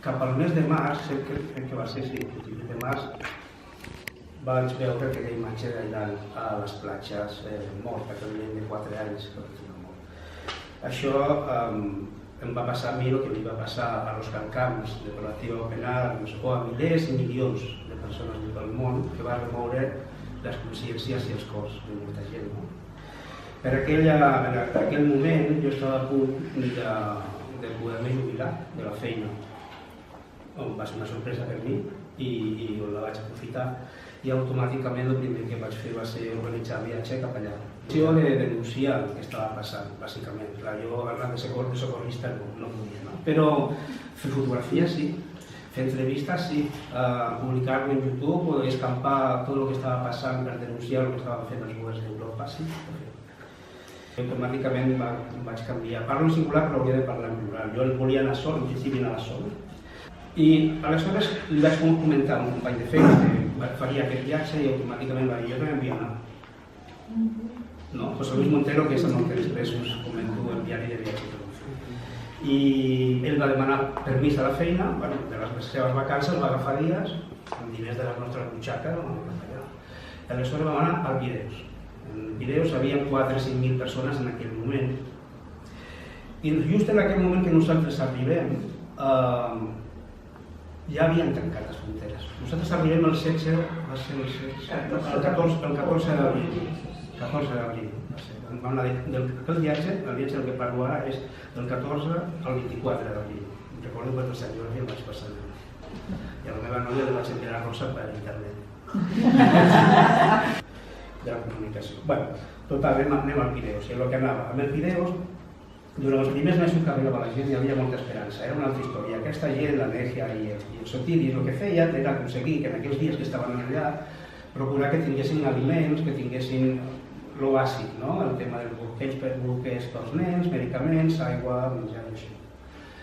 cap al mes de març, crec que va ser, sí, el principi de març, vaig veure aquella imatge d'allà a les platges mort, aquell nen de 4 anys que va tenir mort. Això em va passar a mi el que li va passar a Òscar Camps, de Relativa Penal, o a milers i milions de persones de tot el món, que va remoure les consciències i els cors de molta gent. En aquell moment jo estava a punt de poder-me jubilar de la feina. Va ser una sorpresa per mi i la vaig aprofitar i automàticament el primer que vaig fer va ser organitzar el viatge cap allà. Jo de denunciar el que estava passant, bàsicament. Jo anar de socorrista no podia, no? Però fer fotografies sí, fer entrevistes sí, publicar-ho en YouTube o escampar tot el que estava passant per denunciar el que estaven fent els governs d'Europa, sí. Automàticament vaig canviar. Parlo en singular però hauria de parlar en plural. Jo volia anar sol, en principi anar sol. I aleshores li vaig comentar a un company de feina que faria aquest viatge i automàticament va dir, jo també envia anar. No? José Luis Montero, que és el nom que després us comento el diari de viatge. I ell va demanar permís a la feina, de les seves vacances va agafar dies, amb diners de les nostres butxaques, i aleshores vam anar al Pirineus. En Pirineus hi havia 4 o 5.000 persones en aquell moment. I just en aquell moment que nosaltres arribem, ja havien tancat les fronteres. Nosaltres arribem el 16, va ser el 14 d'abril. El viatge del que parlo ara és del 14 al 24 d'abril. Recordo que el Sant Jordi el vaig passar. I a la meva nòvia li vaig enviar a Rosa per internet. De la comunicació. Bé, total, anem al Pirineus. I el que anava amb el Pirineus, durant els primers mesos que arribava la gent hi havia molta esperança, era una altra història. Aquesta gent, la Negia i el Sotiris, el que feien era aconseguir que en aquells dies que estaven allà procurar que tinguessin aliments, que tinguessin lo bàsic, el tema dels bolquers pels nens, medicaments, aigua, menjar i això.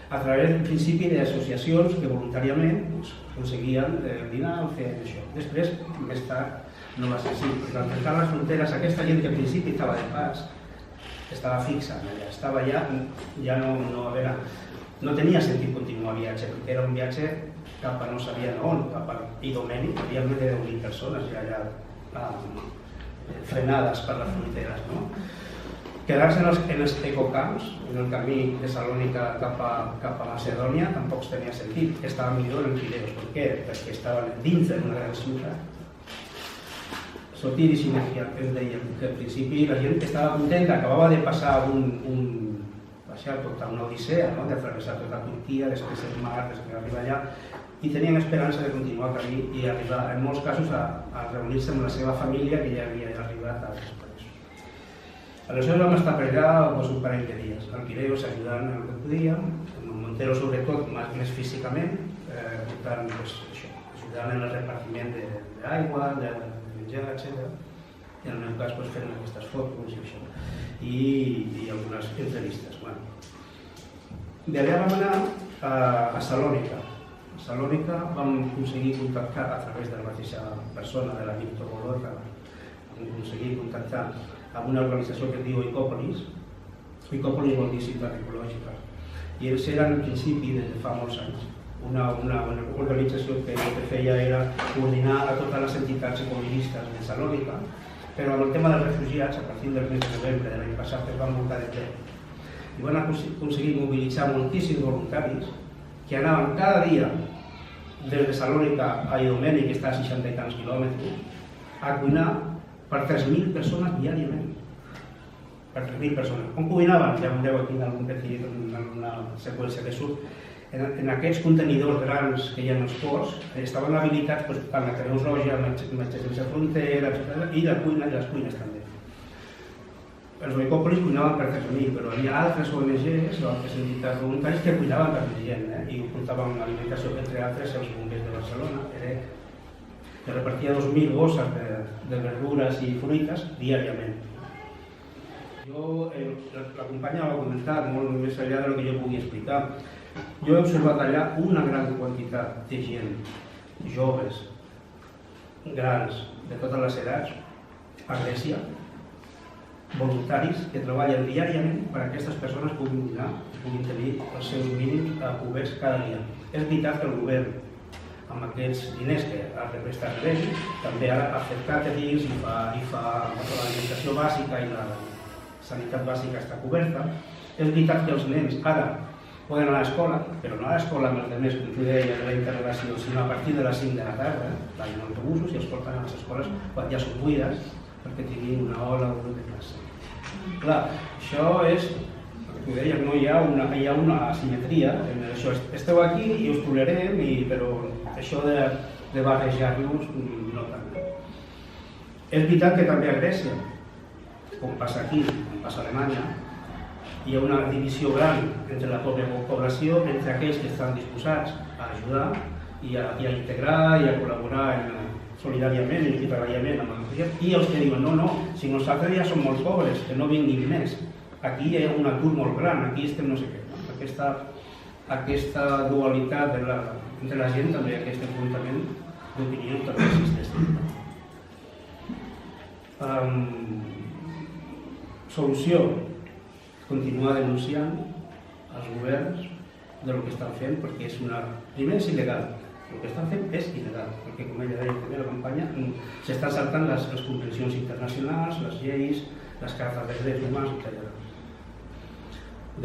A través del principi d'associacions que voluntàriament aconseguien dinar o fer això. Després, més tard, no va ser així. Al tancar les fronteres, aquesta gent que al principi estava de pas, estava fixa, estava ja no tenia sentit continuar el viatge, perquè era un viatge cap a no sabia on, cap a Idomeni, hi havia més de 10.000 persones ja allà frenades per les fronteres. Quedar-se en els ecocamps, en el camí de Salònica cap a Macedònia, tampoc tenia sentit, estava millor en Pirineus. Per què? Perquè estaven dins d'una gran ciutat. Sotiris i Negia, que ens deien que al principi la gent estava contenta, acabava de passar tota una odissea, d'atravessar tota Turquia, després el mar, després arribar allà, i tenien esperança de continuar el camí i arribar, en molts casos, a reunir-se amb la seva família que ja havia arribat a altres països. Aleshores vam estar per allà un parell de dies, al Pirineus ajudant el que podíem, amb Montero sobretot, més físicament, ajudant en el repartiment d'aigua, menjar, etc. I en el meu cas fent aquestes fotos i això. I algunes entrevistes. D'allà vam anar a Salònica. A Salònica vam aconseguir contactar a través de la mateixa persona, de la Víctor Bolota, vam aconseguir contactar amb una organització que es diu Ecòpolis. Ecòpolis vol dir ciutat ecològica. I ells eren, en principi, des de fa molts anys, una organització que el que feia era coordinar a totes les entitats ecologistes de Salònica, però amb el tema dels refugiats, a partir del mes de novembre de l'any passat, es van muntar de ple. I van aconseguir mobilitzar moltíssims voluntaris que anaven cada dia des de Salònica a Idomeni, que està a 60 i tants quilòmetres, a cuinar per 3.000 persones diàriament. Per 3.000 persones. Com cuinaven? Ja veureu aquí en una seqüència que surt. En aquests contenidors grans que hi ha en els ports estaven habilitats per la Creu Roja, Metges Sense Frontera, i les cuines també. Els Ecòpolis cuinaven per 3.000, però hi havia altres ONGs o altres entitats voluntaris que cuinaven per més gent i portaven alimentació, entre altres, els bombers de Barcelona, que repartia 2.000 bosses de verdures i fruites diàriament. La companya ho ha comentat molt més enllà del que jo pugui explicar. Jo he observat allà una gran quantitat de gent, joves, grans, de totes les edats, a Grècia, voluntaris que treballen diàriament perquè aquestes persones puguin dinar, puguin tenir els seus mínims coberts cada dia. És veritat que el govern, amb aquests diners que ha prestat ell, també ara ha fet càterings i fa l'alimentació bàsica i la sanitat bàsica està coberta. És veritat que els nens ara poden anar a l'escola, però no a l'escola amb els demés, com tu deia, de la interrelació, sinó a partir de les 5 de la tarda, van en autobusos i els porten a les escoles quan ja són buides, perquè tinguin una hora o dues de classe. Clar, això és, el que tu deia, no hi ha una asimetria en això. Esteu aquí i us tolerem, però això de barrejar-nos no tant. És veritat que també a Grècia, com passa aquí, com passa a Alemanya, hi ha una divisió gran entre la població, entre aquells que estan disposats a ajudar i a integrar i a col·laborar solidàriament i treballament amb el projecte, i els que diuen no, si nosaltres ja som molt pobres, que no vinguin més, aquí hi ha un atur molt gran, aquí estem no sé què. Aquesta dualitat entre la gent, també aquest enfrontament d'opinió també existeix. Solució: continuar denunciant els governs del que estan fent, perquè primer és il·legal, el que estan fent és il·legal, perquè com ella deia també a la campanya, s'estan saltant les convencions internacionals, les lleis, les cartes de drets humans, etc.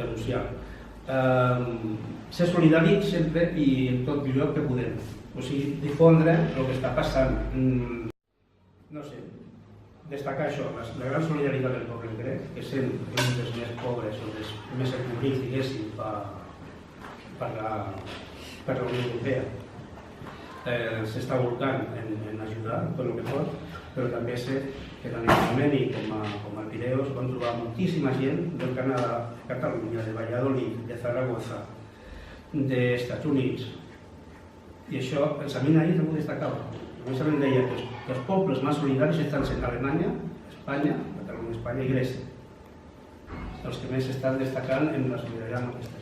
Denunciar. Ser solidari sempre i en tot lloc que podem, o sigui, difondre el que està passant. No sé, destacar això, la gran solidaritat del poble grec, que sent un dels més pobres o dels més empobrits, diguéssim, per la Unió Europea. S'està volcant en ajudar tot el que pot, però també sé que tant en Comeni com a Pireus van trobar moltíssima gent del Canadà, de Catalunya, de Valladolid, de Zaragoza, dels Estats Units. I això, el seminari també ho destacava. Començament deia que els pobles més solidaris estan sent Alemanya, Espanya, Catalunya, Espanya i Grècia. Els que més estan destacant en la solidaritat amb aquesta.